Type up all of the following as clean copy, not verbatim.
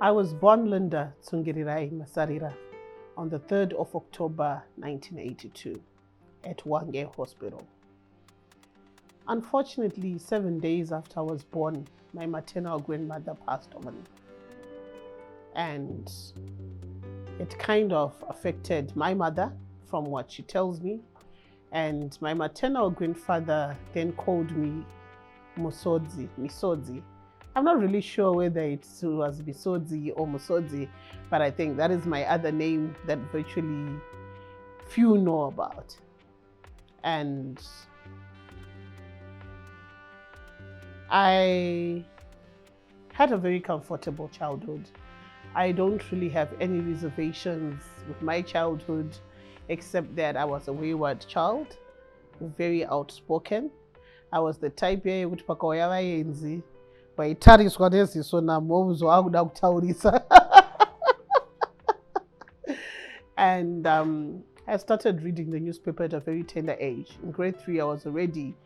I was born Linda Tsungirirai Masarira on the 3rd of October 1982 at Wange Hospital. Unfortunately, 7 days after I was born, my maternal grandmother passed on. And it kind of affected my mother from what she tells me. And my maternal grandfather then called me Misodzi. I'm not really sure whether it was Misodzi or Musodzi, but I think that is my other name that virtually few know about. And I had a very comfortable childhood. I don't really have any reservations with my childhood, except that I was a wayward child, very outspoken. I was the type yekuti pakauya vaenzi vaitariswa neziso namhovzo akuda kutaurisa. And I started reading the newspaper at a very tender age. In grade 3, I was already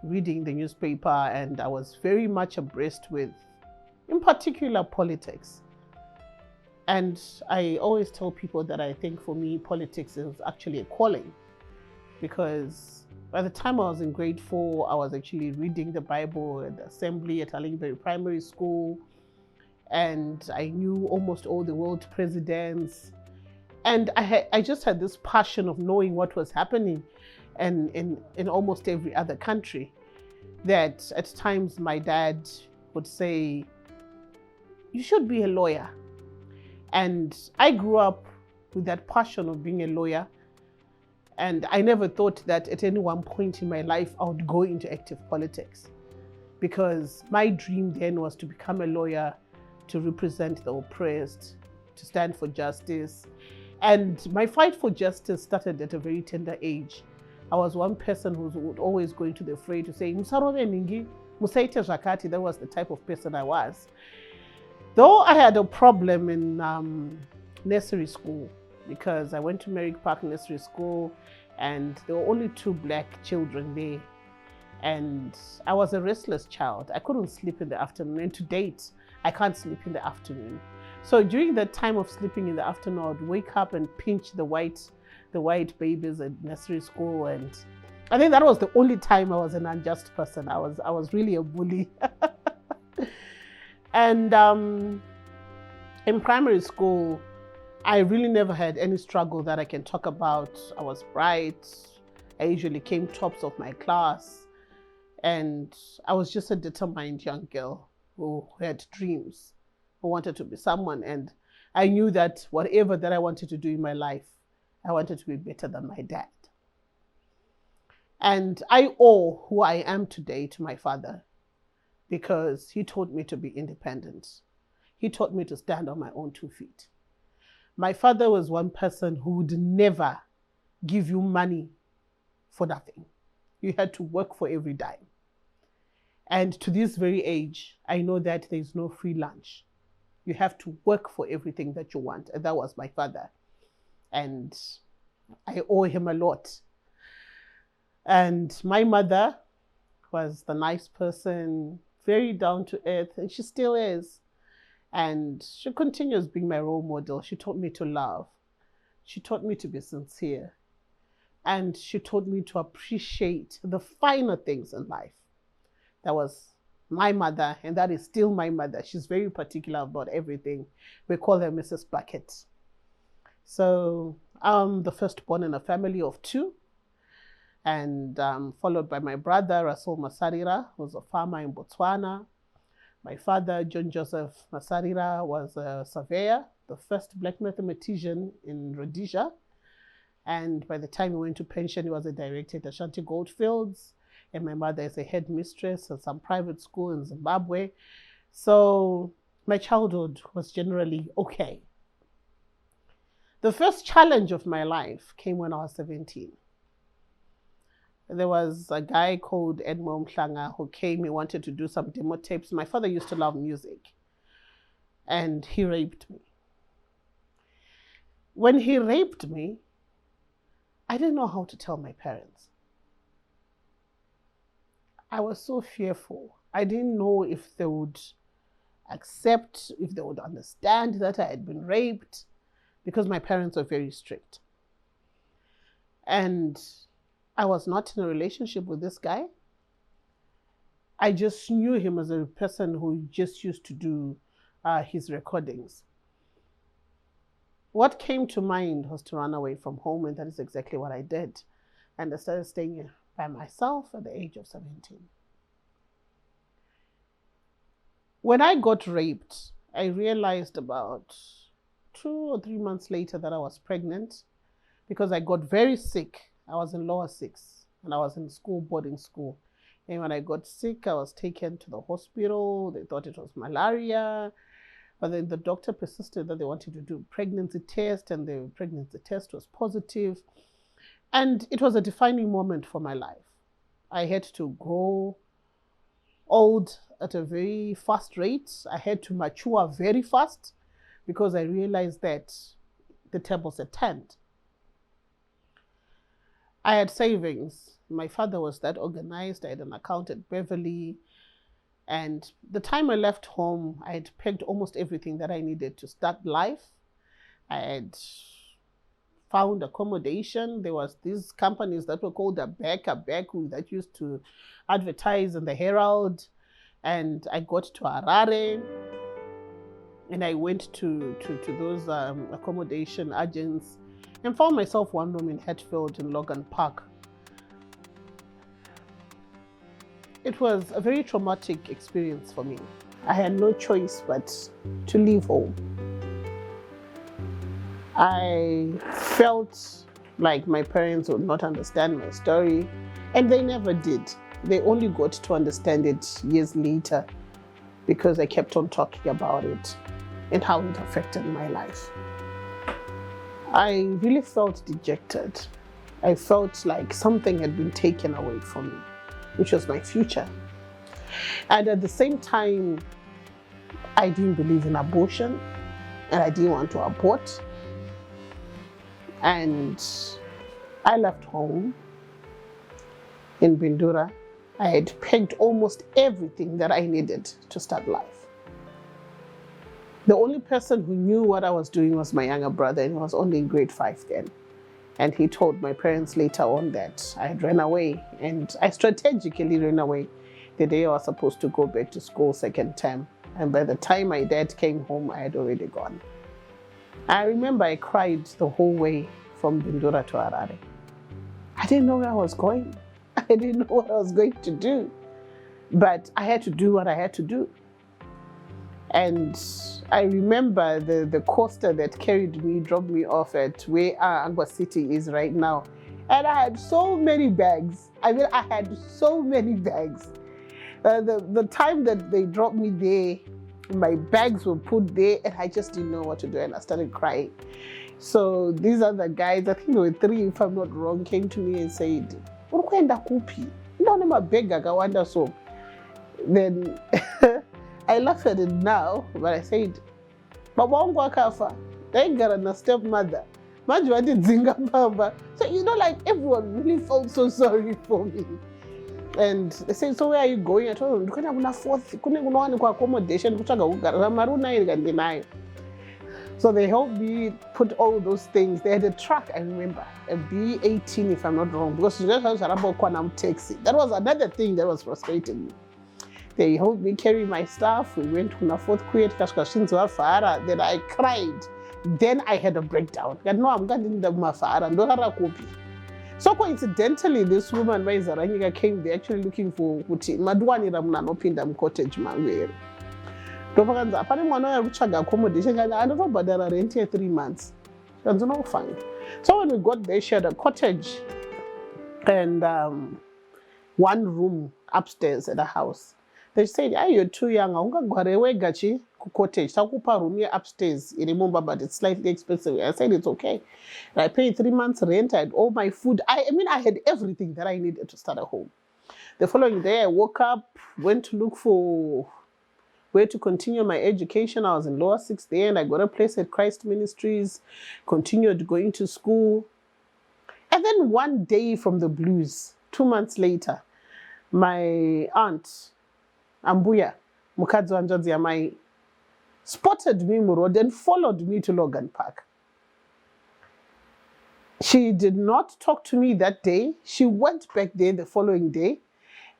reading the newspaper, and I was very much abreast with, in particular, politics. And I always tell people that I think for me, politics is actually a calling, because by the time I was in grade 4, I was actually reading the Bible at the assembly at Allingbury Primary School, and I knew almost all the world presidents. And I just had this passion of knowing what was happening in almost every other country, that at times my dad would say, "You should be a lawyer." And I grew up with that passion of being a lawyer. And I never thought that at any one point in my life I would go into active politics, because my dream then was to become a lawyer, to represent the oppressed, to stand for justice. And my fight for justice started at a very tender age. I was one person who would always go into the fray to say, "Musarove ningi, musaite zvakati." That was the type of person I was. Though I had a problem in nursery school, because I went to Merrick Park Nursery School and there were only 2 black children there. And I was a restless child. I couldn't sleep in the afternoon. And to date, I can't sleep in the afternoon. So during that time of sleeping in the afternoon, I would wake up and pinch the white babies at nursery school. And I think that was the only time I was an unjust person. I was really a bully. And in primary school, I really never had any struggle that I can talk about. I was bright. I usually came tops of my class. And I was just a determined young girl who had dreams, who wanted to be someone. And I knew that whatever that I wanted to do in my life, I wanted to be better than my dad. And I owe who I am today to my father, because he taught me to be independent. He taught me to stand on my own 2 feet. My father was one person who would never give you money for nothing. You had to work for every dime. And to this very age, I know that there is no free lunch. You have to work for everything that you want. And that was my father. And I owe him a lot. And my mother was the nice person, very down to earth, and she still is. And she continues being my role model. She taught me to love. She taught me to be sincere. And she taught me to appreciate the finer things in life. That was my mother, and that is still my mother. She's very particular about everything. We call her Mrs. Bucket. So I'm the firstborn in a family of 2. And followed by my brother, Russell Masarira, who was a farmer in Botswana. My father, John Joseph Masarira, was a surveyor, the first black mathematician in Rhodesia. And by the time he went to pension, he was a director at Ashanti Goldfields. And my mother is a headmistress at some private school in Zimbabwe. So my childhood was generally okay. The first challenge of my life came when I was 17. There was a guy called Edmo Mhlanga who came. He wanted to do some demo tapes. My father used to love music. And he raped me. When he raped me, I didn't know how to tell my parents. I was so fearful. I didn't know if they would accept, if they would understand that I had been raped, because my parents were very strict. And I was not in a relationship with this guy. I just knew him as a person who just used to do his recordings. What came to mind was to run away from home, and that is exactly what I did. And I started staying by myself at the age of 17. When I got raped, I realized about 2 or 3 months later that I was pregnant, because I got very sick. I was in lower 6 and I was in school, boarding school. And when I got sick, I was taken to the hospital. They thought it was malaria. But then the doctor persisted that they wanted to do a pregnancy test, and the pregnancy test was positive. And it was a defining moment for my life. I had to grow old at a very fast rate. I had to mature very fast, because I realized that the tables had turned. I had savings. My father was that organized. I had an account at Beverly. And the time I left home, I had packed almost everything that I needed to start life. I had found accommodation. There was these companies that were called Abeku that used to advertise in the Herald. And I got to Harare, and I went to those accommodation agents and found myself one room in Hatfield in Logan Park. It was a very traumatic experience for me. I had no choice but to leave home. I felt like my parents would not understand my story, and they never did. They only got to understand it years later, because I kept on talking about it and how it affected my life. I really felt dejected. I felt like something had been taken away from me, which was my future. And at the same time, I didn't believe in abortion, and I didn't want to abort. And I left home in Bindura. I had packed almost everything that I needed to start life. The only person who knew what I was doing was my younger brother, and he was only in grade 5 then. And he told my parents later on that I had run away, and I strategically ran away the day I was supposed to go back to school second term. And by the time my dad came home, I had already gone. I remember I cried the whole way from Bindura to Harare. I didn't know where I was going. I didn't know what I was going to do. But I had to do what I had to do. And I remember the coaster that carried me, dropped me off at where Angwa City is right now. And I had so many bags. I had so many bags. The time that they dropped me there, my bags were put there, and I just didn't know what to do, and I started crying. So these other guys, I think there were 3, if I'm not wrong, came to me and said, "Urukwenda kupi? Ndone mabega akawanda so." Then I laugh at it now, but I said, "Baba wangu akafa, ndaigara na stepmother. Manje vandidzinga baba." So like everyone really felt so sorry for me. And they said, "So where are you going?" I told them, "Ndikona kuna 4th, kune kunowanikwa accommodation kutsvaga kugara mari unayo ndinayo." So they helped me put all those things. They had a truck, I remember, a B18 if I'm not wrong, because that was another thing that was frustrating me. They helped me carry my stuff. We went to the 4th grade, then I cried. Then I had a breakdown. No, I'm going to Mafara. So coincidentally, this woman, Maizaranyika, came there actually looking for Madwani Ramnanopindam cottage mangwere. Accommodation, I don't know, but there are rent here 3 months. That's no fine. So when we got there, she had a cottage and 1 room upstairs at the house. They said, "You're too young. I'm going to go to cottage. Sakupa room here upstairs. I remember, but it's slightly expensive." I said, "It's okay." And I paid 3 months rent. I had all my food. I had everything that I needed to start a home. The following day, I woke up, went to look for where to continue my education. I was in lower 6th there, and I got a place at Christ Ministries, continued going to school. And then one day from the blues, 2 months later, my aunt, Ambuya, mukadzi wanjodzi yamai, spotted me in the road and followed me to Logan Park. She did not talk to me that day. She went back there the following day.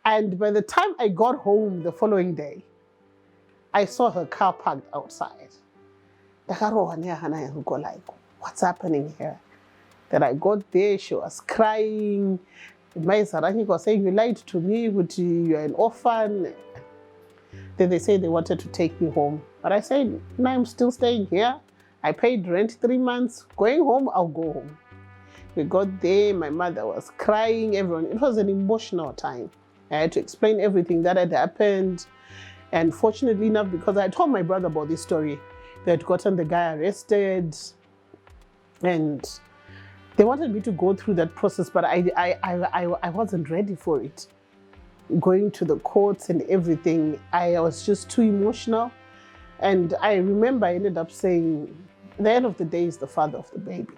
And by the time I got home the following day, I saw her car parked outside. Like, what's happening here? That I got there, she was crying. My Sarani was saying, you lied to me, but you're an orphan. Then they said they wanted to take me home. But I said, no, I'm still staying here. I paid rent 3 months. Going home, I'll go home. We got there, my mother was crying, everyone. It was an emotional time. I had to explain everything that had happened. And fortunately enough, because I told my brother about this story, they had gotten the guy arrested. And they wanted me to go through that process, but I wasn't ready for it. Going to the courts and everything, I was just too emotional. And I remember I ended up saying, at the end of the day, is the father of the baby.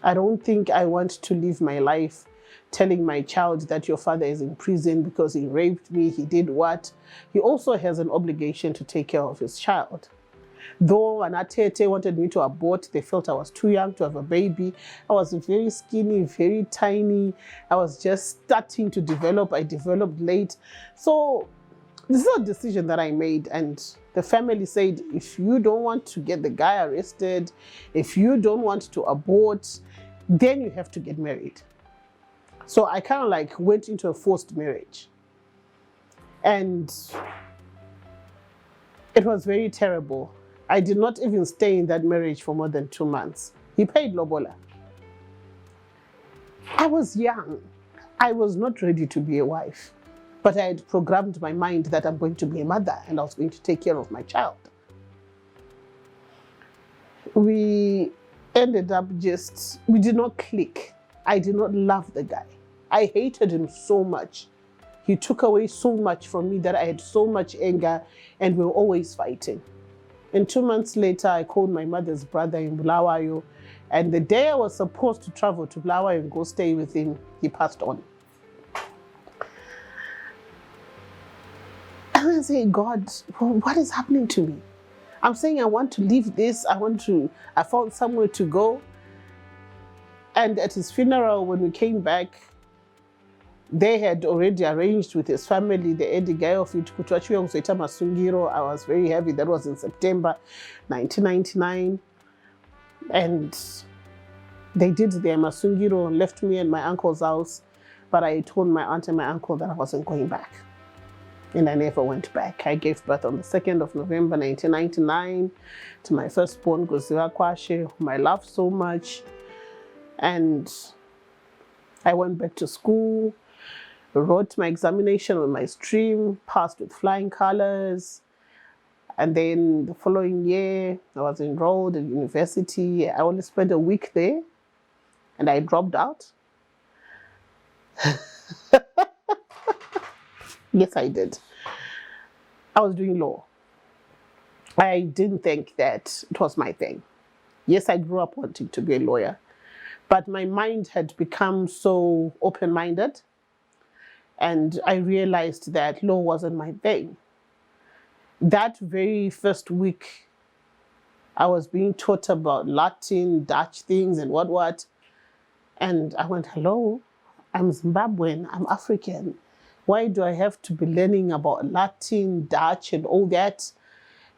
I don't think I want to live my life telling my child that your father is in prison because he raped me, he did what. He also has an obligation to take care of his child. Though Anatete wanted me to abort, they felt I was too young to have a baby. I was very skinny, very tiny. I was just starting to develop. I developed late. So this is a decision that I made, and the family said, if you don't want to get the guy arrested, if you don't want to abort, then you have to get married. So I kind of like went into a forced marriage. And it was very terrible. I did not even stay in that marriage for more than 2 months. He paid lobola. I was young. I was not ready to be a wife. But I had programmed my mind that I'm going to be a mother and I was going to take care of my child. We ended up we did not click. I did not love the guy. I hated him so much. He took away so much from me that I had so much anger and we were always fighting. And 2 months later, I called my mother's brother in Bulawayo. And the day I was supposed to travel to Bulawayo and go stay with him, he passed on. And I say, God, what is happening to me? I'm saying I want to leave this. I found somewhere to go. And at his funeral, when we came back, they had already arranged with his family, the Eddie guy of it, Masungiro. I was very happy. That was in September 1999. And they did their Masungiro, left me at my uncle's house. But I told my aunt and my uncle that I wasn't going back. And I never went back. I gave birth on the 2nd of November 1999 to my firstborn, Goziwa Kwashe, whom I loved so much. And I went back to school, wrote my examination with my stream, passed with flying colors. And then the following year, I was enrolled at university. I only spent a week there and I dropped out. Yes, I did. I was doing law. I didn't think that it was my thing. Yes, I grew up wanting to be a lawyer, but my mind had become so open-minded and I realized that law wasn't my thing. That very first week, I was being taught about Latin, Dutch things and what. And I went, hello, I'm Zimbabwean, I'm African. Why do I have to be learning about Latin, Dutch and all that?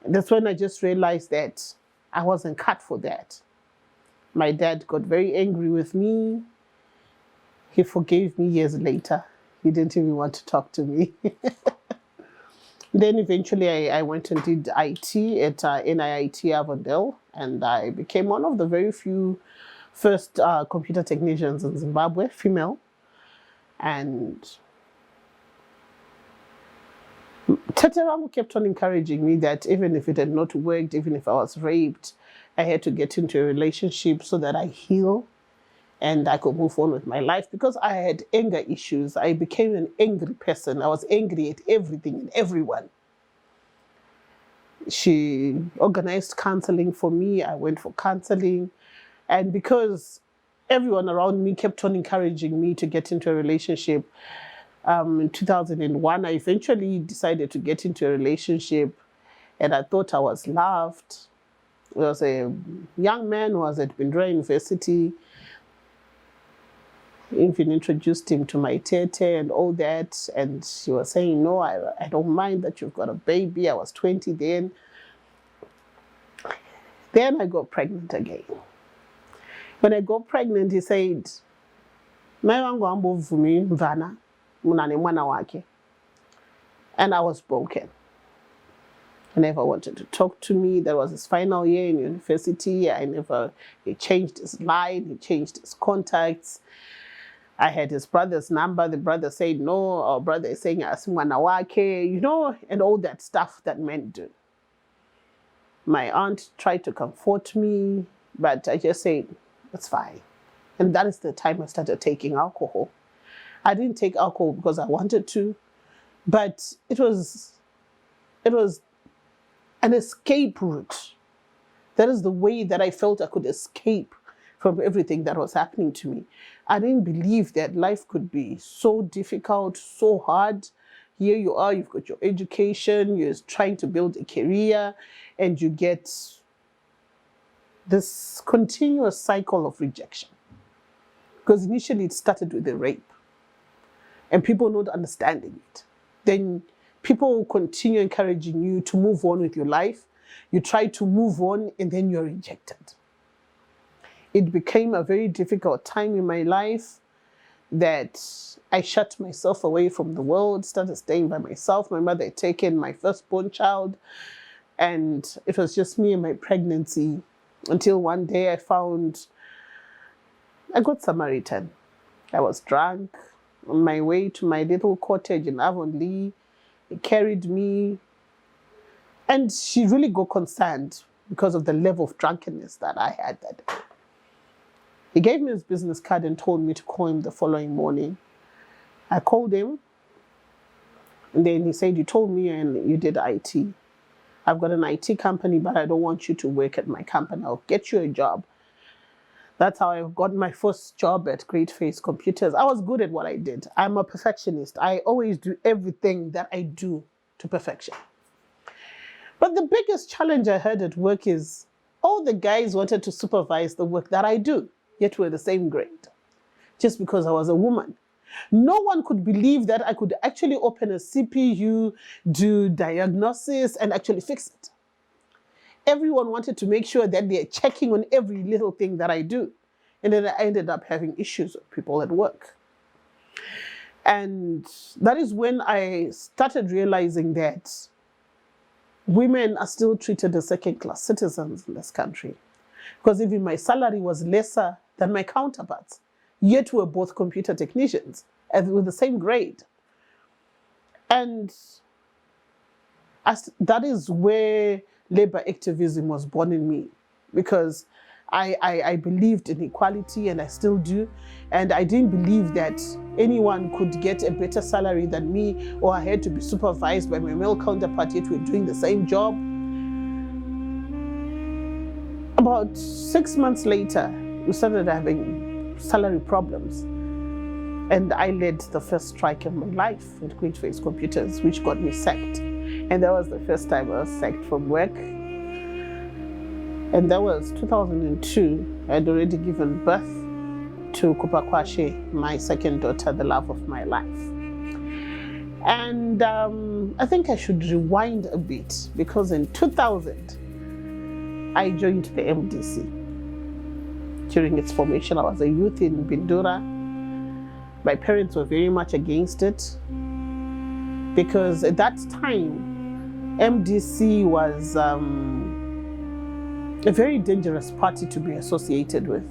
And that's when I just realized that I wasn't cut for that. My dad got very angry with me. He forgave me years later. He didn't even want to talk to me. Then eventually I went and did IT at NIIT Avondale, and I became one of the very few first computer technicians in Zimbabwe, female. And Tete kept on encouraging me that even if it had not worked, even if I was raped, I had to get into a relationship so that I heal and I could move on with my life, because I had anger issues. I became an angry person. I was angry at everything and everyone. She organized counseling for me. I went for counseling. And because everyone around me kept on encouraging me to get into a relationship, in 2001, I eventually decided to get into a relationship. and I thought I was loved. There was a young man who was at Bindra University. Even introduced him to my tete and all that, and she was saying, no, I don't mind that you've got a baby. I was 20 then. Then I got pregnant again. When I got pregnant, he said, and I was broken. He never wanted to talk to me. That was his final year in university. He changed his line, he changed his contacts. I had his brother's number. The brother said no. Our brother is saying asimwanawake, you know, and all that stuff that men do. My aunt tried to comfort me, but I just said, it's fine. And that is the time I started taking alcohol. I didn't take alcohol because I wanted to, but it was an escape route. That is the way that I felt I could escape from everything that was happening to me. I didn't believe that life could be so difficult, so hard. Here you are, you've got your education, you're trying to build a career, and you get this continuous cycle of rejection. Because initially it started with a rape, and people not understanding it. Then people will continue encouraging you to move on with your life. You try to move on, and then you're rejected. It became a very difficult time in my life that I shut myself away from the world, started staying by myself. My mother had taken my firstborn child, and it was just me and my pregnancy until one day I got Samaritan. I was drunk on my way to my little cottage in Avonlea. He carried me, and she really got concerned because of the level of drunkenness that I had that day. He gave me his business card and told me to call him the following morning. I called him, and then he said, you told me and you did IT. I've got an IT company, but I don't want you to work at my company. I'll get you a job. That's how I got my first job at Great Face Computers. I was good at what I did. I'm a perfectionist. I always do everything that I do to perfection. But the biggest challenge I had at work is all the guys wanted to supervise the work that I do, yet we're the same grade, just because I was a woman. No one could believe that I could actually open a CPU, do diagnosis, and actually fix it. Everyone wanted to make sure that they're checking on every little thing that I do. And then I ended up having issues with people at work. And that is when I started realizing that women are still treated as second-class citizens in this country. Because even my salary was lesser than my counterparts. Yet we're both computer technicians and with the same grade. And that is where labor activism was born in me, because I believed in equality, and I still do. And I didn't believe that anyone could get a better salary than me, or I had to be supervised by my male counterpart, yet we're doing the same job. About 6 months later, we started having salary problems. And I led the first strike of my life at Great Face Computers, which got me sacked. And that was the first time I was sacked from work. And that was 2002. I had already given birth to Kupakwashe, my second daughter, the love of my life. And I think I should rewind a bit, because in 2000, I joined the MDC. During its formation, I was a youth in Bindura. My parents were very much against it, because at that time, MDC was a very dangerous party to be associated with,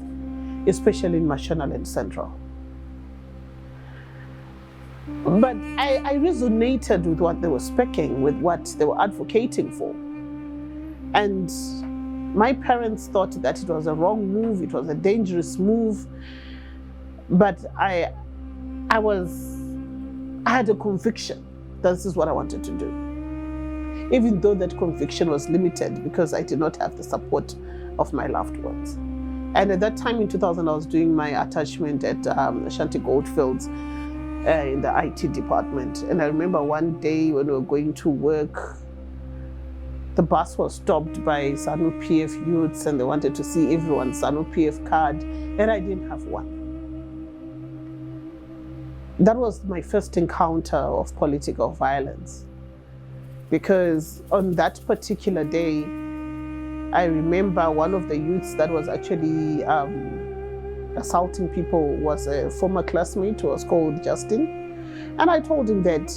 especially in Mashonaland Central. But I resonated with what they were speccing, with what they were advocating for. And my parents thought that it was a wrong move, it was a dangerous move. But I had a conviction that this is what I wanted to do. Even though that conviction was limited because I did not have the support of my loved ones. And at that time in 2000, I was doing my attachment at Ashanti Goldfields in the IT department. And I remember one day when we were going to work, the bus was stopped by ZANU-PF youths and they wanted to see everyone's ZANU-PF card, and I didn't have one. That was my first encounter of political violence, because on that particular day, I remember one of the youths that was actually assaulting people was a former classmate who was called Justin. And I told him that,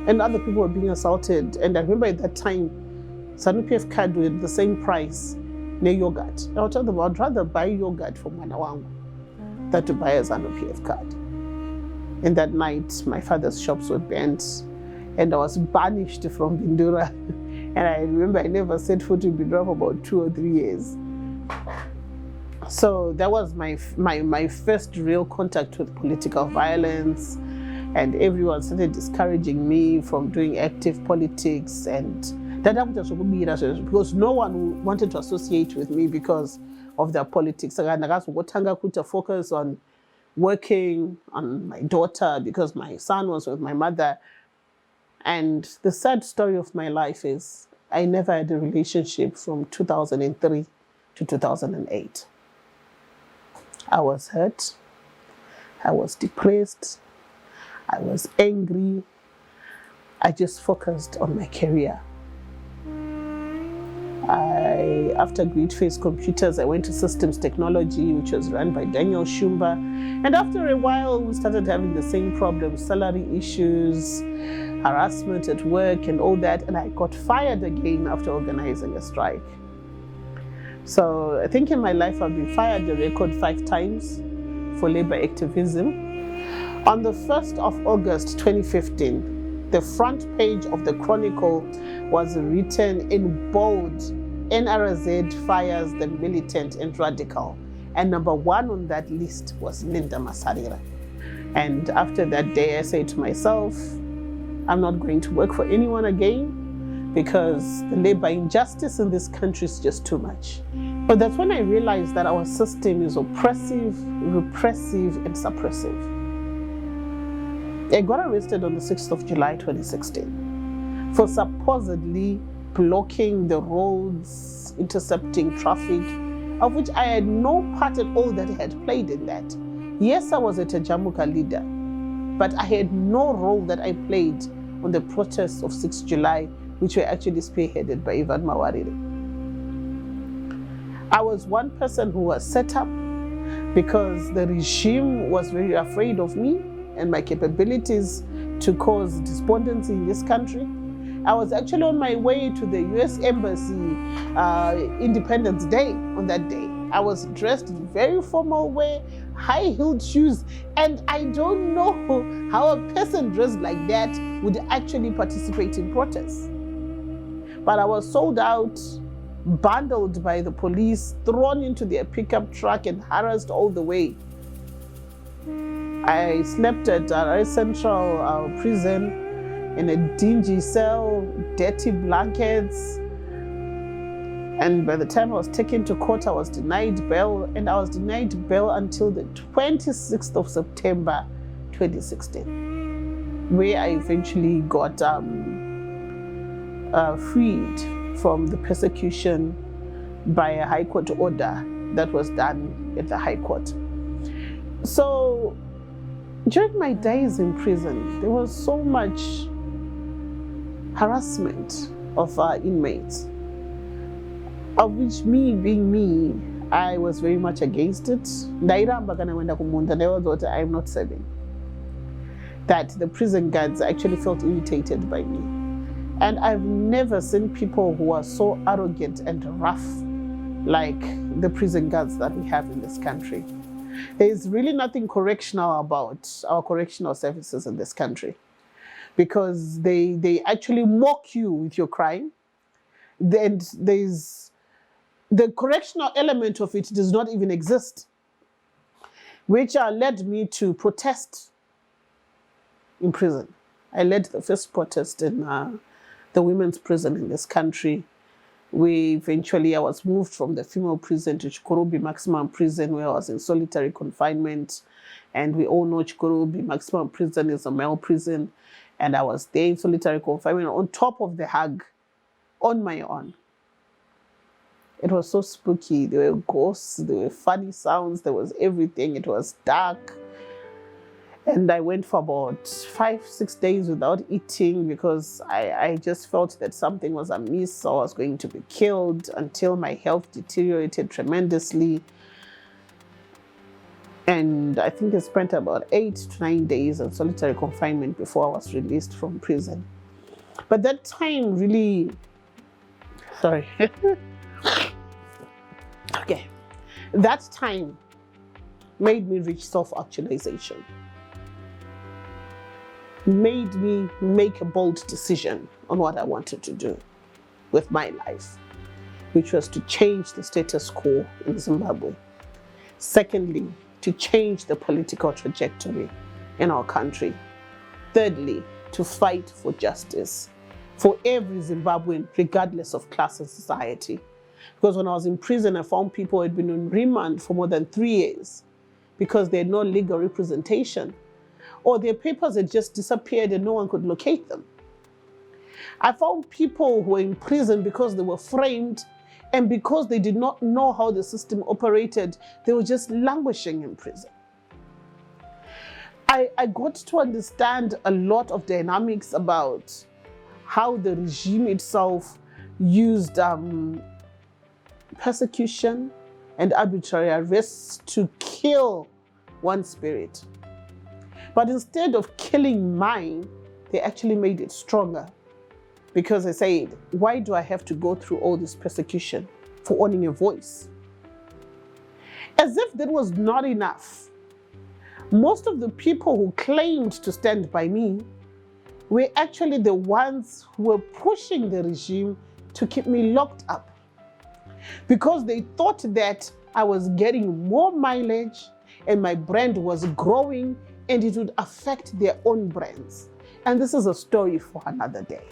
and other people were being assaulted. And I remember at that time, ZANU-PF card with the same price, near yogurt. I told them I'd rather buy yogurt from Manawangu than to buy a ZANU-PF card. And that night, my father's shops were burnt, and I was banished from Bindura. And I remember I never set foot in Bindura for about 2 or 3 years. So that was my first real contact with political violence, and everyone started discouraging me from doing active politics, and because no one wanted to associate with me because of their politics. I could focus on working on my daughter because my son was with my mother. And the sad story of my life is I never had a relationship from 2003 to 2008. I was hurt, I was depressed, I was angry. I just focused on my career. After Great Face Computers, I went to Systems Technology, which was run by Daniel Shumba. And after a while, we started having the same problems, salary issues, harassment at work and all that. And I got fired again after organizing a strike. So I think in my life, I've been fired a record 5 times for labor activism. On the 1st of August 2015, the front page of the Chronicle was written in bold, NRZ fires the militant and radical. And number 1 on that list was Linda Masarira. And after that day, I said to myself, I'm not going to work for anyone again because the labor injustice in this country is just too much. But that's when I realized that our system is oppressive, repressive, and suppressive. I got arrested on the 6th of July 2016 for supposedly blocking the roads, intercepting traffic, of which I had no part at all that I had played in that. Yes, I was a Tajamuka leader, but I had no role that I played on the protests of 6th July, which were actually spearheaded by Ivan Mawarire. I was one person who was set up because the regime was very afraid of me and my capabilities to cause despondency in this country. I was actually on my way to the US Embassy Independence Day on that day. I was dressed in very formal way, high-heeled shoes, and I don't know how a person dressed like that would actually participate in protests. But I was sold out, bundled by the police, thrown into their pickup truck and harassed all the way. I slept at a central prison in a dingy cell, dirty blankets. And by the time I was taken to court, I was denied bail, and I was denied bail until the 26th of September 2016, where I eventually got freed from the persecution by a High Court order that was done at the High Court. So during my days in prison, there was so much harassment of our inmates, of which me being me, I was very much against it. I was I'm not serving. That the prison guards actually felt irritated by me. And I've never seen people who are so arrogant and rough like the prison guards that we have in this country. There is really nothing correctional about our correctional services in this country, because they actually mock you with your crime. Then there's the correctional element of it does not even exist, which led me to protest in prison. I led the first protest in the women's prison in this country, I was moved from the female prison to Chikorobi Maximum Prison, where I was in solitary confinement. And we all know Chikorobi Maximum Prison is a male prison. And I was there in solitary confinement on top of the Hague on my own. It was so spooky. There were ghosts, there were funny sounds, there was everything. It was dark. And I went for about 5-6 days without eating because I just felt that something was amiss. I was going to be killed until my health deteriorated tremendously. And I think I spent about 8 to 9 days in solitary confinement before I was released from prison. But that time really, sorry. Okay. That time made me reach self-actualization. Made me make a bold decision on what I wanted to do with my life, which was to change the status quo in Zimbabwe. Secondly, to change the political trajectory in our country. Thirdly, to fight for justice for every Zimbabwean, regardless of class and society. Because when I was in prison, I found people who had been on remand for more than 3 years because they had no legal representation, or their papers had just disappeared and no one could locate them. I found people who were in prison because they were framed, and because they did not know how the system operated, they were just languishing in prison. I got to understand a lot of dynamics about how the regime itself used persecution and arbitrary arrests to kill one's spirit. But instead of killing mine, they actually made it stronger. Because they said, why do I have to go through all this persecution for owning a voice? As if that was not enough, most of the people who claimed to stand by me were actually the ones who were pushing the regime to keep me locked up. Because they thought that I was getting more mileage and my brand was growing and it would affect their own brands. And this is a story for another day,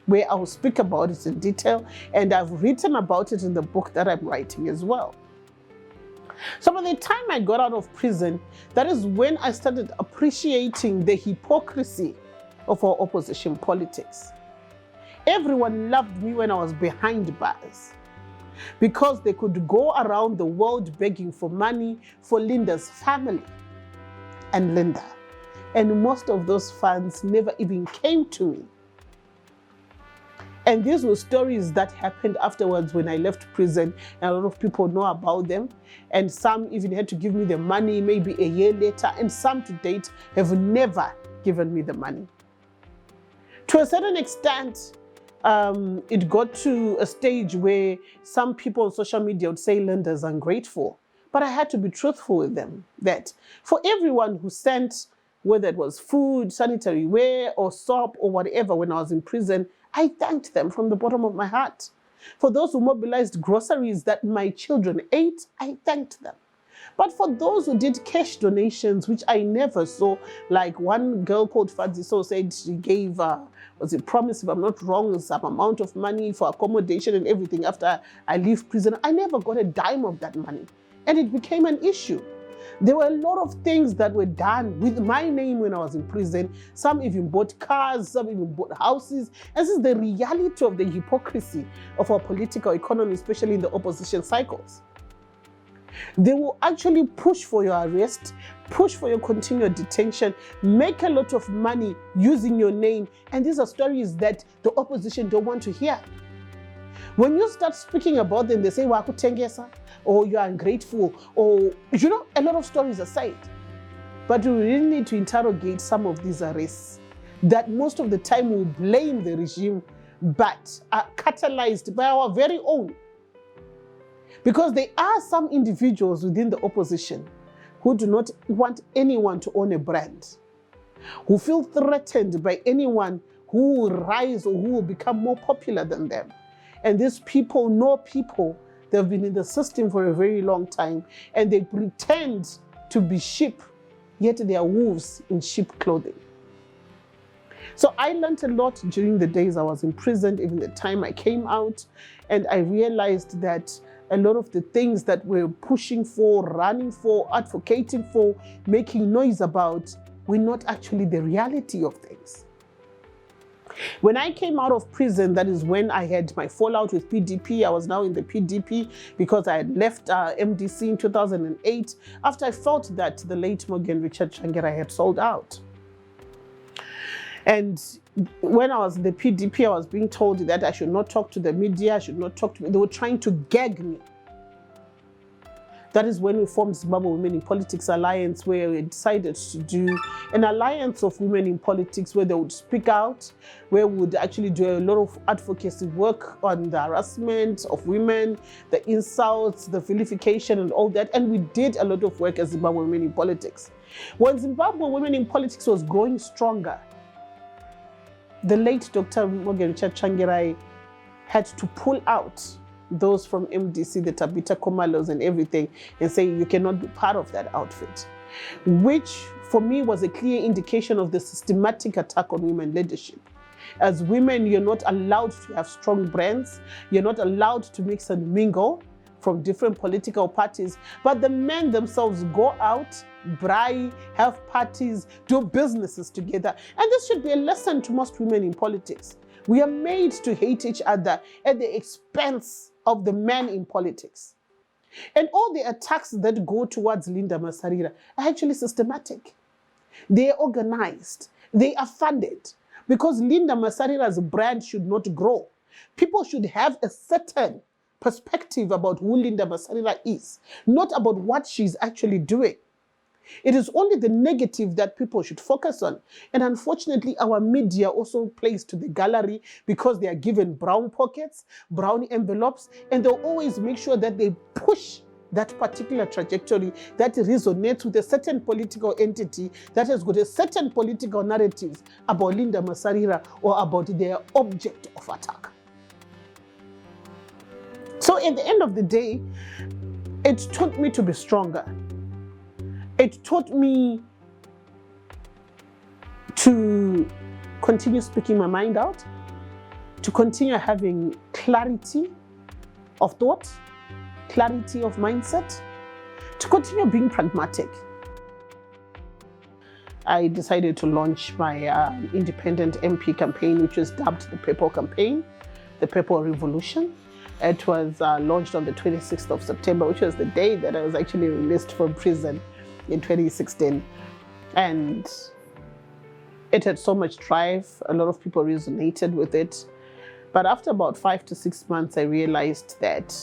where I will speak about it in detail, and I've written about it in the book that I'm writing as well. So by the time I got out of prison, that is when I started appreciating the hypocrisy of our opposition politics. Everyone loved me when I was behind bars, because they could go around the world begging for money for Linda's family and Linda. And most of those funds never even came to me. And these were stories that happened afterwards when I left prison, and a lot of people know about them. And some even had to give me the money maybe a year later, and some to date have never given me the money. To a certain extent, it got to a stage where some people on social media would say Linda's ungrateful. But I had to be truthful with them that for everyone who sent, whether it was food, sanitary ware, or soap, or whatever when I was in prison, I thanked them from the bottom of my heart. For those who mobilized groceries that my children ate, I thanked them. But for those who did cash donations, which I never saw, like one girl called Fadziso said she gave, was it promise, if I'm not wrong, some amount of money for accommodation and everything after I leave prison. I never got a dime of that money. And it became an issue. There were a lot of things that were done with my name when I was in prison. Some even bought cars, some even bought houses. And this is the reality of the hypocrisy of our political economy, especially in the opposition cycles. They will actually push for your arrest, push for your continued detention, make a lot of money using your name. And these are stories that the opposition don't want to hear. When you start speaking about them, they say, Wakutengesa, or you are ungrateful, or, a lot of stories are said. But we really need to interrogate some of these arrests that most of the time will blame the regime, but are catalyzed by our very own. Because there are some individuals within the opposition who do not want anyone to own a brand, who feel threatened by anyone who will rise or who will become more popular than them. And these people know people. They've been in the system for a very long time, and they pretend to be sheep, yet they are wolves in sheep clothing. So I learned a lot during the days I was in prison, even the time I came out, and I realized that a lot of the things that we're pushing for, running for, advocating for, making noise about, were not actually the reality of things. When I came out of prison, that is when I had my fallout with PDP. I was now in the PDP because I had left MDC in 2008 after I felt that the late Morgan Richard Changira had sold out. And when I was in the PDP, I was being told that I should not talk to the media, I should not talk to me. They were trying to gag me. That is when we formed Zimbabwe Women in Politics Alliance, where we decided to do an alliance of women in politics where they would speak out, where we would actually do a lot of advocacy work on the harassment of women, the insults, the vilification and all that. And we did a lot of work as Zimbabwe Women in Politics. When Zimbabwe Women in Politics was growing stronger, the late Dr. Morgan Richard Changira had to pull out those from MDC, the Tabita Komalos and everything, and say you cannot be part of that outfit, which for me was a clear indication of the systematic attack on women leadership. As women, you're not allowed to have strong brands, you're not allowed to mix and mingle from different political parties, but the men themselves go out, braai, have parties, do businesses together. And this should be a lesson to most women in politics. We are made to hate each other at the expense of the men in politics. And all the attacks that go towards Linda Masarira are actually systematic. They are organized. They are funded. Because Linda Masarira's brand should not grow. People should have a certain perspective about who Linda Masarira is, not about what she's actually doing. It is only the negative that people should focus on. And unfortunately, our media also plays to the gallery because they are given brown pockets, brown envelopes, and they'll always make sure that they push that particular trajectory that resonates with a certain political entity that has got a certain political narrative about Linda Masarira or about their object of attack. So at the end of the day, it taught me to be stronger. It taught me to continue speaking my mind out, to continue having clarity of thought, clarity of mindset, to continue being pragmatic. I decided to launch my independent MP campaign, which was dubbed the Purple Campaign, the Purple Revolution. It was launched on the 26th of September, which was the day that I was actually released from prison in 2016. And it had so much drive. A lot of people resonated with it. But after about 5 to 6 months, I realized that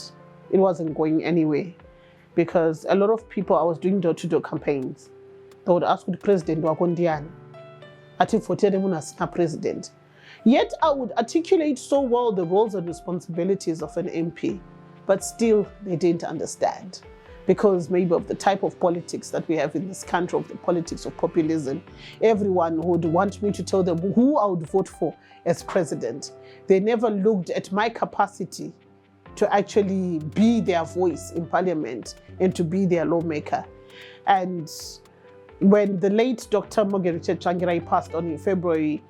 it wasn't going anywhere, because a lot of people, I was doing door-to-door campaigns. They would ask, the president wakondiani? Ati votere munhu asina president. Yet I would articulate so well the roles and responsibilities of an MP, but still they didn't understand, because maybe of the type of politics that we have in this country, of the politics of populism. Everyone would want me to tell them who I would vote for as president. They never looked at my capacity to actually be their voice in parliament and to be their lawmaker. And when the late Dr. Morgan Richard Changira passed on in February,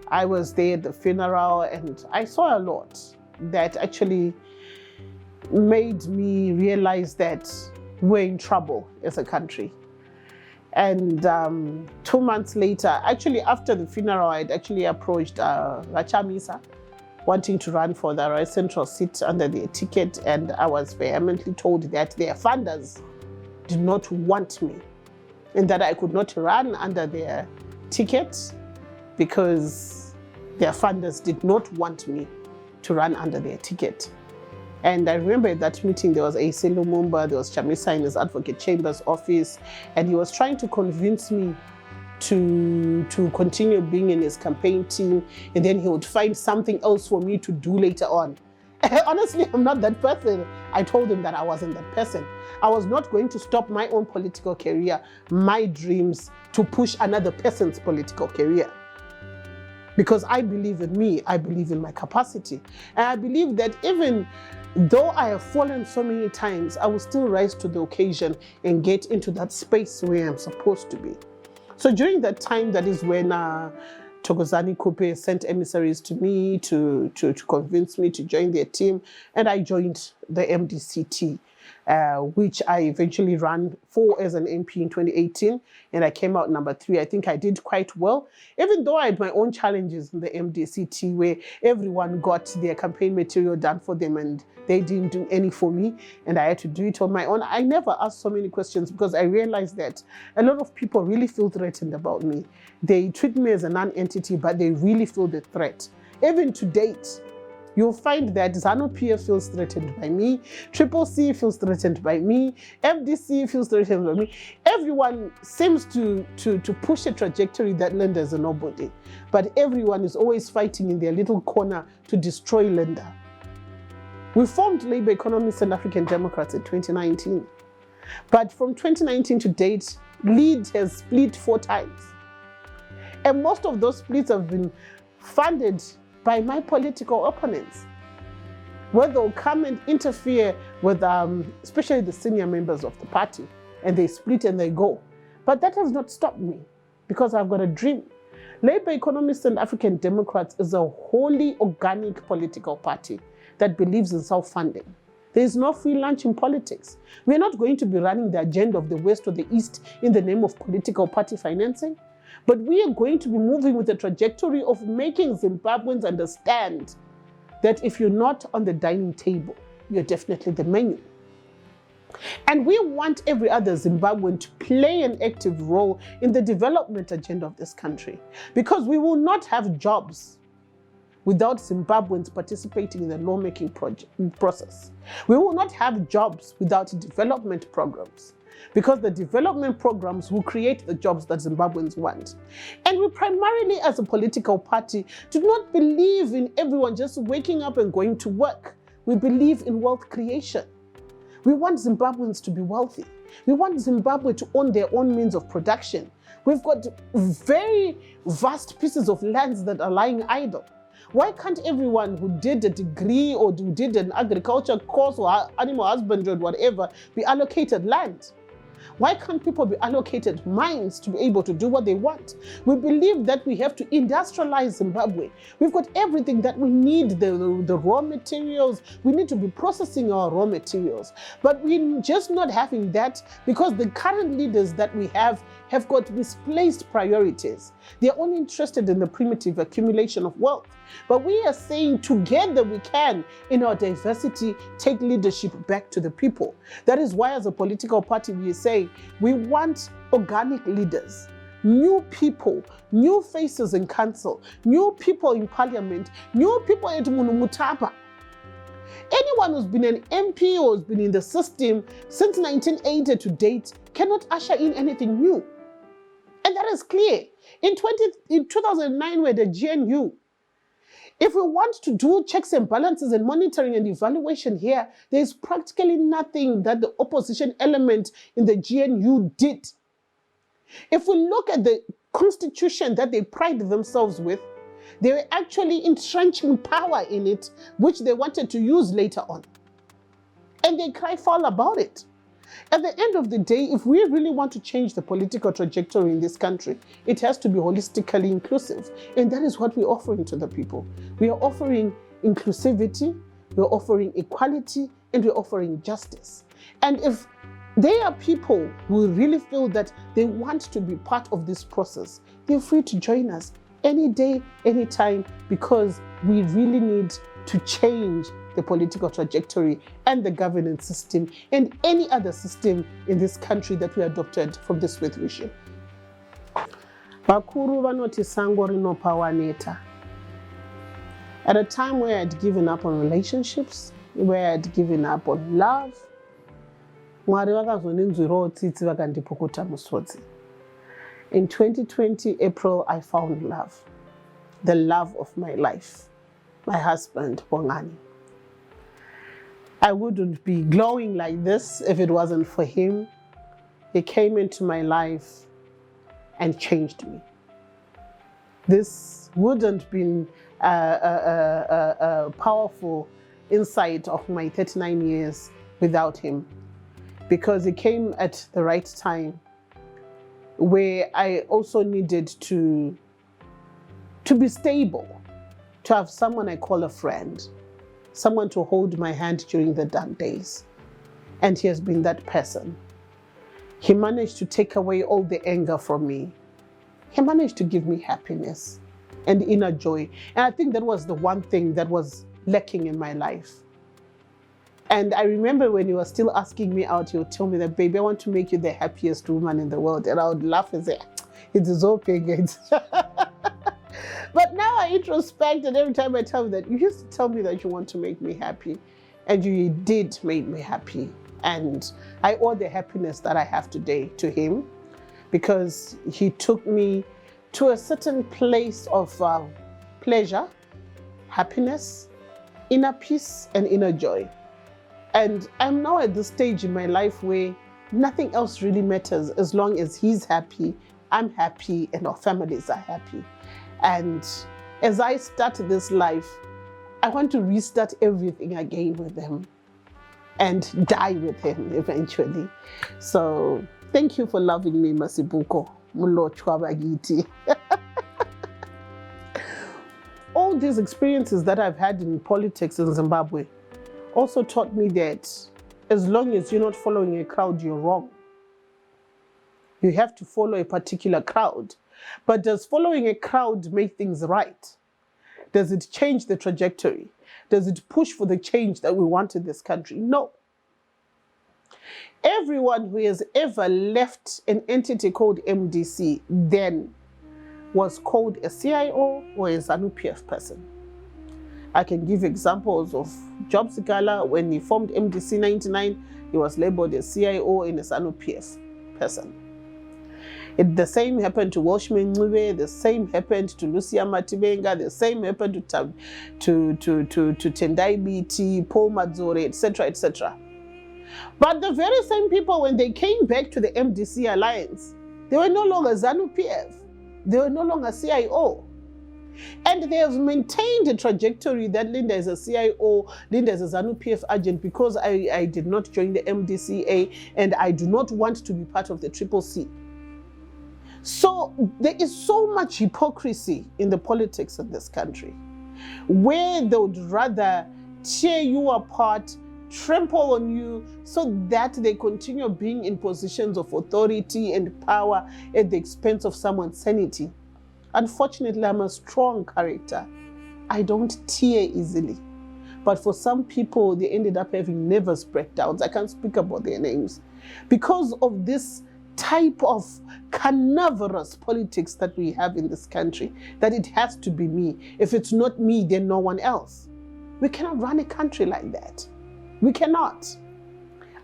I was there at the funeral and I saw a lot that actually made me realize that we're in trouble as a country. And 2 months later, actually after the funeral, I'd actually approached Rachamisa, wanting to run for the Royal Central seat under their ticket, and I was vehemently told that their funders did not want me and that I could not run under their ticket because their funders did not want me to run under their ticket. And I remember at that meeting, there was A.C. Lumumba, there was Chamisa in his Advocate Chamber's office, and he was trying to convince me to continue being in his campaign team, and then he would find something else for me to do later on. Honestly, I'm not that person. I told him that I wasn't that person. I was not going to stop my own political career, my dreams, to push another person's political career. Because I believe in me, I believe in my capacity. And I believe that even though I have fallen so many times, I will still rise to the occasion and get into that space where I'm supposed to be. So during that time, that is when Thokozani Kupe sent emissaries to me to convince me to join their team, and I joined the MDCT, which I eventually ran for as an MP in 2018, and I came out number 3. I think I did quite well, even though I had my own challenges in the MDCT, where everyone got their campaign material done for them and they didn't do any for me, and I had to do it on my own. I never asked so many questions because I realized that a lot of people really feel threatened about me. They treat me as a non-entity, but they really feel the threat. Even to date, you'll find that ZANU-PF feels threatened by me, Triple C feels threatened by me, FDC feels threatened by me. Everyone seems to push a trajectory that Linda is a nobody, but everyone is always fighting in their little corner to destroy Linda. We formed Labour Economists and African Democrats in 2019, but from 2019 to date, LEAD has split 4 times. And most of those splits have been funded by my political opponents, where they'll come and interfere with especially the senior members of the party, and they split and they go. But that has not stopped me, because I've got a dream. Labour Economists and African Democrats is a wholly organic political party that believes in self-funding. There is no free lunch in politics. We're not going to be running the agenda of the West or the East in the name of political party financing. But we are going to be moving with the trajectory of making Zimbabweans understand that if you're not on the dining table, you're definitely the menu. And we want every other Zimbabwean to play an active role in the development agenda of this country, because we will not have jobs without Zimbabweans participating in the lawmaking process. We will not have jobs without development programs, because the development programs will create the jobs that Zimbabweans want. And we primarily, as a political party, do not believe in everyone just waking up and going to work. We believe in wealth creation. We want Zimbabweans to be wealthy. We want Zimbabwe to own their own means of production. We've got very vast pieces of lands that are lying idle. Why can't everyone who did a degree or who did an agriculture course or animal husbandry or whatever be allocated land? Why can't people be allocated mines to be able to do what they want? We believe that we have to industrialize Zimbabwe. We've got everything that we need, the raw materials. We need to be processing our raw materials. But we're just not having that, because the current leaders that we have got misplaced priorities. They're only interested in the primitive accumulation of wealth. But we are saying together we can, in our diversity, take leadership back to the people. That is why, as a political party, we say we want organic leaders, new people, new faces in council, new people in parliament, new people at Munumutapa. Anyone who's been an MP or has been in the system since 1980 to date cannot usher in anything new. And that is clear. In 2009, we had the GNU. If we want to do checks and balances and monitoring and evaluation here, there's practically nothing that the opposition element in the GNU did. If we look at the constitution that they pride themselves with, they were actually entrenching power in it, which they wanted to use later on. And they cry foul about it. At the end of the day, if we really want to change the political trajectory in this country, it has to be holistically inclusive. And that is what we're offering to the people. We are offering inclusivity, we're offering equality, and we're offering justice. And if there are people who really feel that they want to be part of this process, they're free to join us any day, anytime, because we really need to change the political trajectory and the governance system and any other system in this country that we adopted from the Swiss regime. Bakuru vanoti sango rinopawaneta. At a time where I'd given up on relationships, where I'd given up on love, Mwari vakazonenzwirawo tsitsi vakandipukuta musodzi. In 2020, April, I found love, the love of my life, my husband, Bongani. I wouldn't be glowing like this if it wasn't for him. He came into my life and changed me. This wouldn't be a powerful insight of my 39 years without him, because he came at the right time, where I also needed to to be stable, to have someone I call a friend, someone to hold my hand during the dark days. And he has been that person. He managed to take away all the anger from me. He managed to give me happiness and inner joy. And I think that was the one thing that was lacking in my life. And I remember when he was still asking me out, he would tell me that, baby, I want to make you the happiest woman in the world. And I would laugh and say, it is okay, guys. But now I introspect, and every time I tell him that, you used to tell me that you want to make me happy. And you did make me happy. And I owe the happiness that I have today to him, because he took me to a certain place of pleasure, happiness, inner peace, and inner joy. And I'm now at this stage in my life where nothing else really matters as long as he's happy, I'm happy, and our families are happy. And as I start this life, I want to restart everything again with him and die with him eventually. So thank you for loving me, Masibuko. All these experiences that I've had in politics in Zimbabwe also taught me that as long as you're not following a crowd, you're wrong. You have to follow a particular crowd. But does following a crowd make things right? Does it change the trajectory? Does it push for the change that we want in this country? No. Everyone who has ever left an entity called MDC then was called a CIO or a ZANU-PF person. I can give examples of Job Sigala. When he formed MDC 99, he was labeled a CIO and a ZANU-PF person. The same happened to Welshman Ncube, the same happened to Lucia Matibenga, the same happened to Tendai BT, Paul Madzore, etc., etc. But the very same people, when they came back to the MDC alliance, they were no longer ZANU-PF. They were no longer CIO. And they have maintained a trajectory that Linda is a CIO, Linda is a ZANU-PF agent, because I did not join the MDCA and I do not want to be part of the CCC. So there is so much hypocrisy in the politics of this country, where they would rather tear you apart, trample on you, so that they continue being in positions of authority and power at the expense of someone's sanity. Unfortunately, I'm a strong character. I don't tear easily. But for some people, they ended up having nervous breakdowns. I can't speak about their names because of this type of carnivorous politics that we have in this country, that it has to be me. If it's not me, then no one else. We cannot run a country like that. We cannot.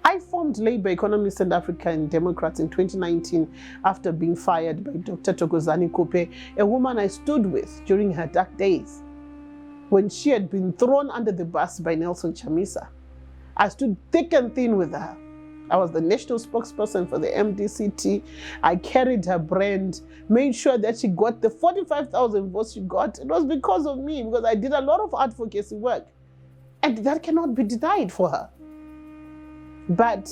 I formed Labour Economists and African Democrats in 2019 after being fired by Dr. Thokozani Kope, a woman I stood with during her dark days, when she had been thrown under the bus by Nelson Chamisa. I stood thick and thin with her. I was the national spokesperson for the MDCT. I carried her brand, made sure that she got the 45,000 votes she got. It was because of me, because I did a lot of advocacy work. And that cannot be denied for her. But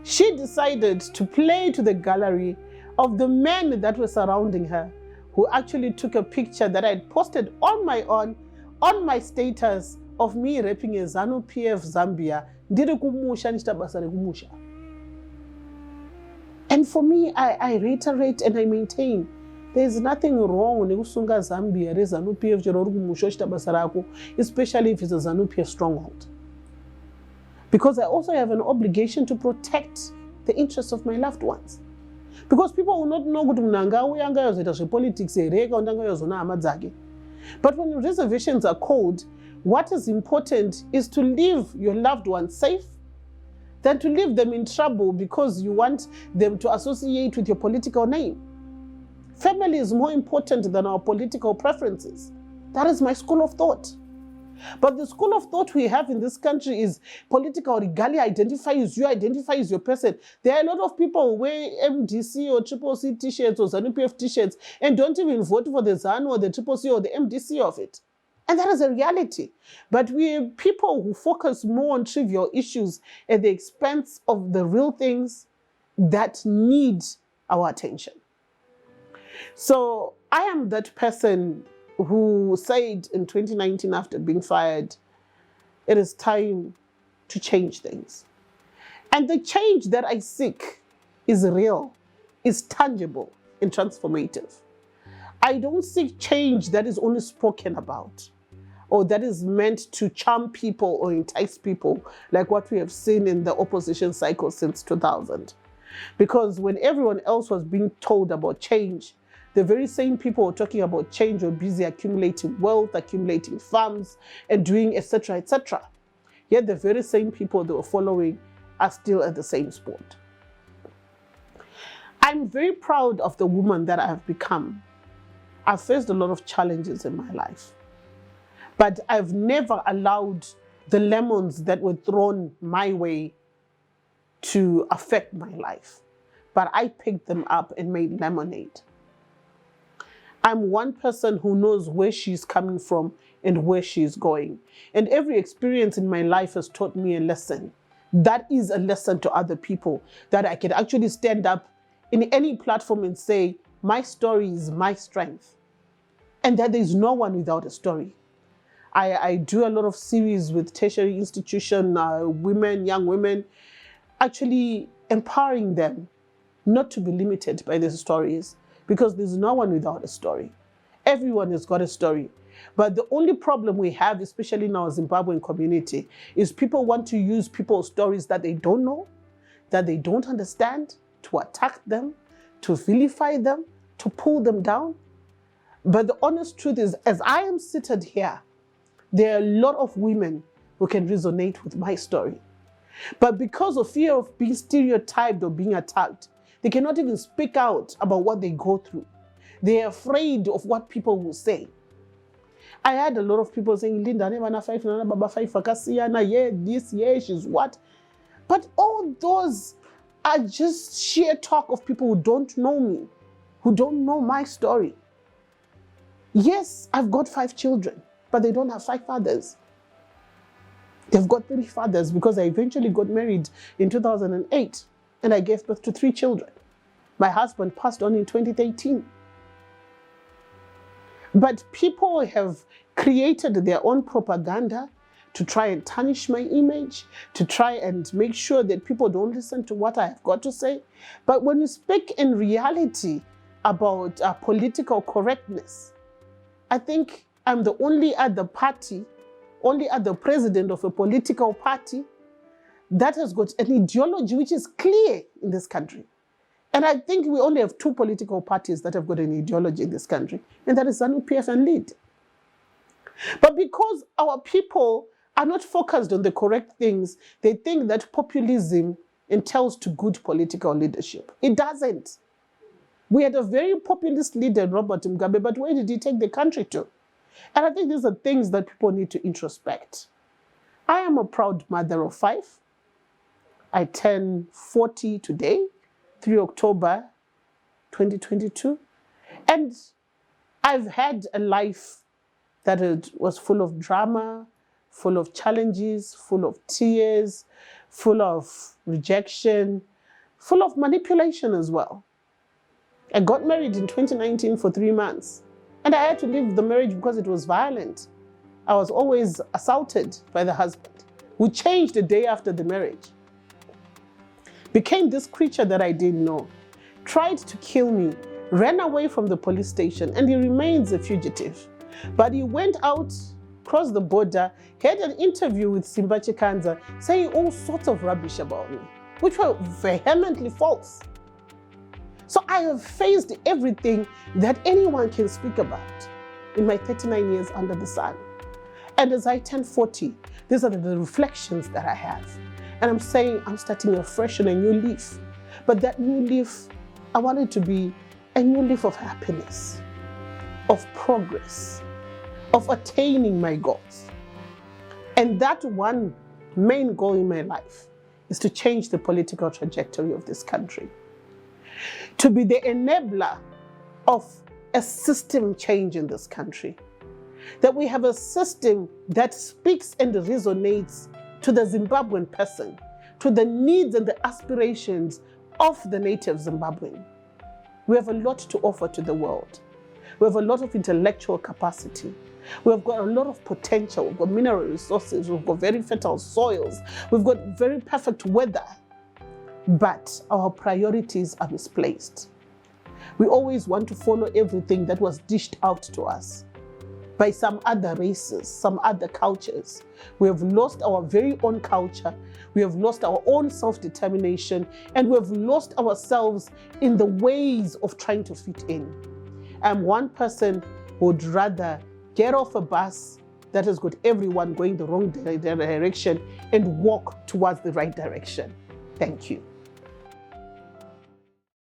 she decided to play to the gallery of the men that were surrounding her, who actually took a picture that I had posted on my own, on my status, of me rapping a ZANU-PF Zambia. And for me, I reiterate and I maintain, there is nothing wrong with Usunga Zambia, ZANU-PF, especially if it's a ZANU-PF stronghold. Because I also have an obligation to protect the interests of my loved ones. Because people will not know what politics. But when reservations are called, what is important is to leave your loved ones safe than to leave them in trouble because you want them to associate with your political name. Family is more important than our political preferences. That is my school of thought. But the school of thought we have in this country is political regalia identifies you, identifies your person. There are a lot of people who wear MDC or CCC t-shirts or ZANU-PF t-shirts and don't even vote for the ZANU or the CCC or the MDC of it. And that is a reality. But we are people who focus more on trivial issues at the expense of the real things that need our attention. So I am that person who said in 2019 after being fired, it is time to change things. And the change that I seek is real, is tangible and transformative. I don't seek change that is only spoken about or that is meant to charm people or entice people like what we have seen in the opposition cycle since 2000. Because when everyone else was being told about change, the very same people who were talking about change were busy accumulating wealth, accumulating farms, and doing etc., etc. Yet the very same people they were following are still at the same spot. I'm very proud of the woman that I have become. I've faced a lot of challenges in my life, but I've never allowed the lemons that were thrown my way to affect my life, but I picked them up and made lemonade. I'm one person who knows where she's coming from and where she's going. And every experience in my life has taught me a lesson. That is a lesson to other people, that I can actually stand up in any platform and say, my story is my strength. And that there's no one without a story. I do a lot of series with tertiary institution women, young women, actually empowering them not to be limited by these stories, because there's no one without a story. Everyone has got a story. But the only problem we have, especially in our Zimbabwean community, is people want to use people's stories that they don't know, that they don't understand, to attack them, to vilify them, to pull them down. But the honest truth is, as I am seated here, there are a lot of women who can resonate with my story. But because of fear of being stereotyped or being attacked, they cannot even speak out about what they go through. They are afraid of what people will say. I had a lot of people saying, Linda, Baba 5, yeah, this, yeah, she's what? But all those are just sheer talk of people who don't know me, who don't know my story. Yes, I've got 5 children, but they don't have 5 fathers. They've got 3 fathers because I eventually got married in 2008 and I gave birth to 3 children. My husband passed on in 2013. But people have created their own propaganda to try and tarnish my image, to try and make sure that people don't listen to what I have got to say. But when you speak in reality about political correctness, I think I'm the only other party, only other president of a political party that has got an ideology which is clear in this country. And I think we only have 2 political parties that have got an ideology in this country, and that is ZANU-PF and LEAD. But because our people are not focused on the correct things, they think that populism entails to good political leadership. It doesn't. We had a very populist leader, Robert Mugabe, but where did he take the country to? And I think these are things that people need to introspect. I am a proud mother of 5. I turn 40 today, 3 October 2022. And I've had a life that was full of drama, full of challenges, full of tears, full of rejection, full of manipulation as well. I got married in 2019 for 3 months, and I had to leave the marriage because it was violent. I was always assaulted by the husband, who changed the day after the marriage. Became this creature that I didn't know, tried to kill me, ran away from the police station, and he remains a fugitive. But he went out, crossed the border, had an interview with Simba Chikanza, saying all sorts of rubbish about me, which were vehemently false. So I have faced everything that anyone can speak about in my 39 years under the sun. And as I turn 40, these are the reflections that I have. And I'm saying I'm starting afresh on a new leaf. But that new leaf, I want it to be a new leaf of happiness, of progress, of attaining my goals. And that one main goal in my life is to change the political trajectory of this country. To be the enabler of a system change in this country. That we have a system that speaks and resonates to the Zimbabwean person, to the needs and the aspirations of the native Zimbabwean. We have a lot to offer to the world. We have a lot of intellectual capacity. We've got a lot of potential. We've got mineral resources. We've got very fertile soils. We've got very perfect weather. But our priorities are misplaced. We always want to follow everything that was dished out to us by some other races, some other cultures. We have lost our very own culture. We have lost our own self-determination, and we have lost ourselves in the ways of trying to fit in. One person would rather get off a bus that has got everyone going the wrong direction and walk towards the right direction. Thank you.